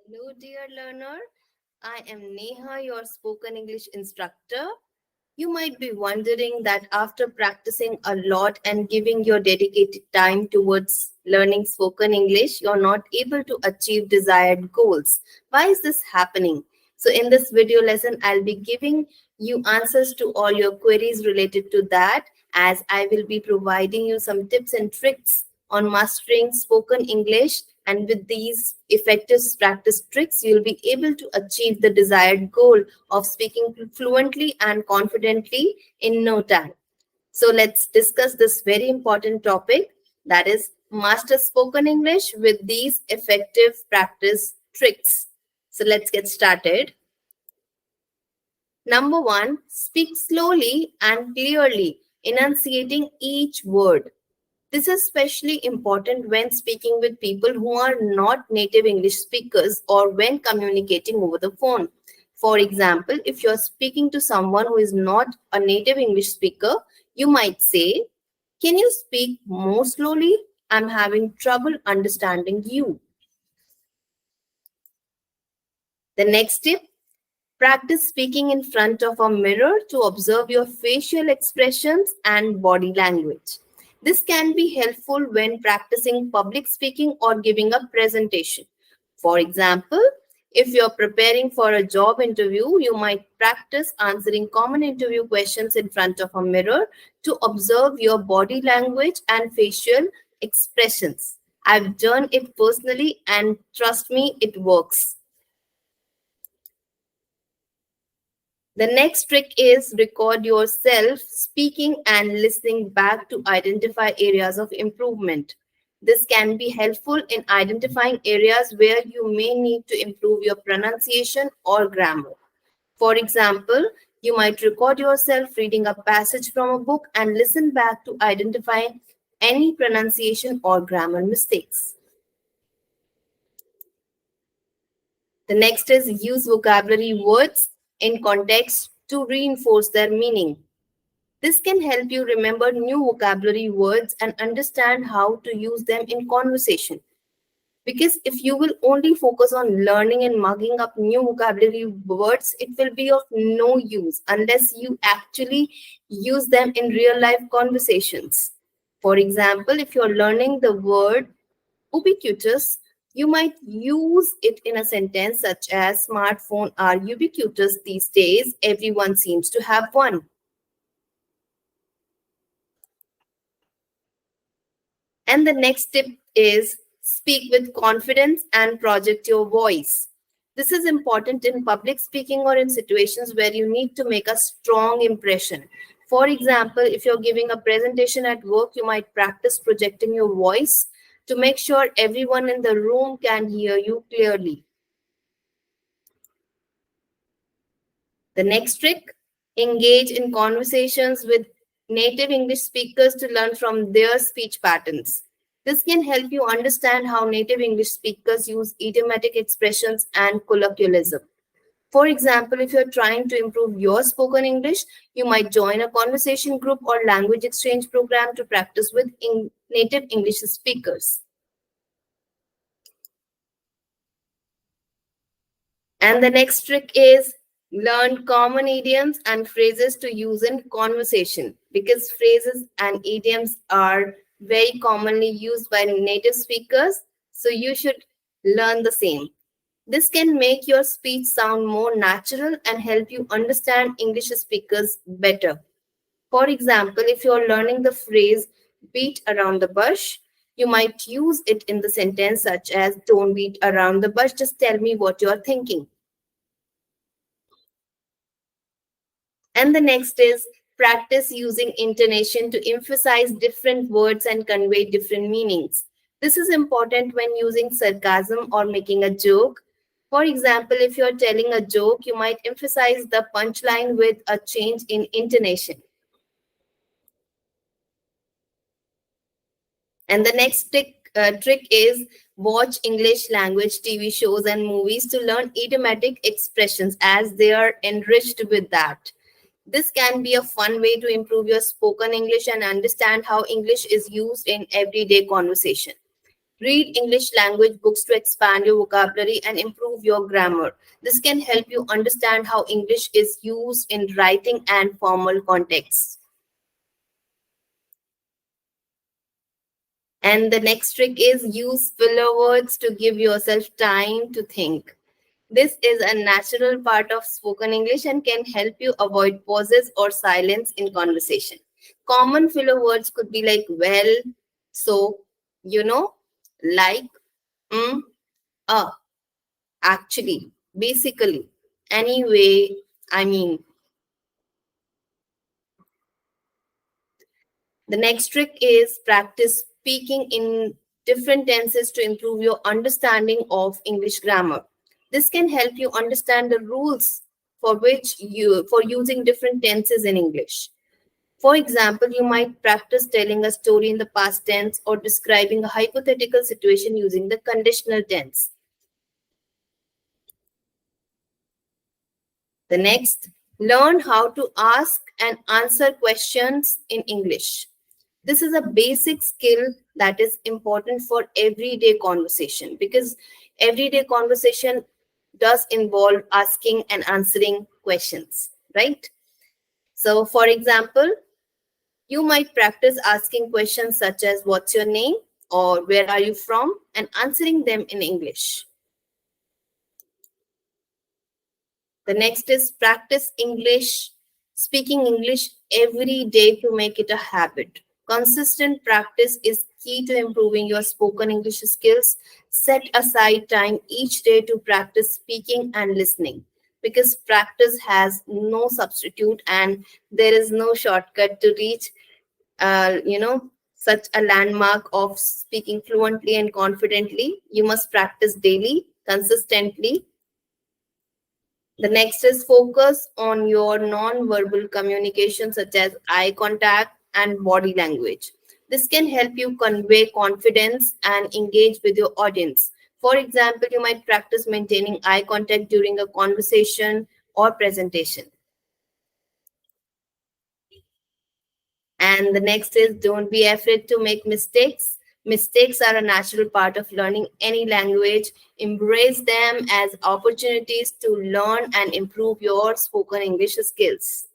Hello, dear learner. I am Neha, your spoken English instructor. You might be wondering that after practicing a lot and giving your dedicated time towards learning spoken English, you're not able to achieve desired goals. Why is this happening? So, in this video lesson, I'll be giving you answers to all your queries related to that, as I will be providing you some tips and tricks on mastering spoken English. And with these effective practice tricks, you'll be able to achieve the desired goal of speaking fluently and confidently in no time. So let's discuss this very important topic, that is master spoken English with these effective practice tricks. So let's get started. Number one, speak slowly and clearly, enunciating each word. This is especially important when speaking with people who are not native English speakers or when communicating over the phone. For example, if you're speaking to someone who is not a native English speaker, you might say, "Can you speak more slowly? I'm having trouble understanding you." The next tip, practice speaking in front of a mirror to observe your facial expressions and body language. This can be helpful when practicing public speaking or giving a presentation. For example, if you're preparing for a job interview, you might practice answering common interview questions in front of a mirror to observe your body language and facial expressions. I've done it personally, and trust me, it works. The next trick is record yourself speaking and listening back to identify areas of improvement. This can be helpful in identifying areas where you may need to improve your pronunciation or grammar. For example, you might record yourself reading a passage from a book and listen back to identify any pronunciation or grammar mistakes. The next is use vocabulary words in context to reinforce their meaning. This can help you remember new vocabulary words and understand how to use them in conversation. Because if you will only focus on learning and mugging up new vocabulary words, it will be of no use unless you actually use them in real life conversations. For example, if you're learning the word ubiquitous, you might use it in a sentence such as smartphones are ubiquitous these days, everyone seems to have one. And the next tip is speak with confidence and project your voice. This is important in public speaking or in situations where you need to make a strong impression. For example, if you're giving a presentation at work, you might practice projecting your voice to make sure everyone in the room can hear you clearly. The next trick, engage in conversations with native English speakers to learn from their speech patterns. This can help you understand how native English speakers use idiomatic expressions and colloquialism. For example, if you're trying to improve your spoken English, you might join a conversation group or language exchange program to practice with native English speakers. And the next trick is learn common idioms and phrases to use in conversation, because phrases and idioms are very commonly used by native speakers. So you should learn the same. This can make your speech sound more natural and help you understand English speakers better. For example, if you're learning the phrase beat around the bush, you might use it in the sentence such as don't beat around the bush, just tell me what you're thinking. And the next is practice using intonation to emphasize different words and convey different meanings. This is important when using sarcasm or making a joke. For example, if you're telling a joke, you might emphasize the punchline with a change in intonation. And the next trick is watch English language TV shows and movies to learn idiomatic expressions, as they are enriched with that. This can be a fun way to improve your spoken English and understand how English is used in everyday conversation. Read English language books to expand your vocabulary and improve your grammar. This can help you understand how English is used in writing and formal contexts. And the next trick is use filler words to give yourself time to think. This is a natural part of spoken English and can help you avoid pauses or silence in conversation. Common filler words could be like well, so, like, mm, actually, basically, anyway, I mean. The next trick is practice speaking in different tenses to improve your understanding of English grammar. This can help you understand the rules for using different tenses in English. For example, you might practice telling a story in the past tense or describing a hypothetical situation using the conditional tense. The next, learn how to ask and answer questions in English. This is a basic skill that is important for everyday conversation, because everyday conversation does involve asking and answering questions, right? So, for example, you might practice asking questions such as what's your name or where are you from, and answering them in English. The next is practice speaking English every day to make it a habit. Consistent practice is key to improving your spoken English skills. Set aside time each day to practice speaking and listening, because practice has no substitute and there is no shortcut to reach, such a landmark of speaking fluently and confidently. You must practice daily, consistently. The next is focus on your non-verbal communication, such as eye contact and body language. This can help you convey confidence and engage with your audience. For example, you might practice maintaining eye contact during a conversation or presentation. And the next is don't be afraid to make mistakes. Mistakes are a natural part of learning any language. Embrace them as opportunities to learn and improve your spoken English skills.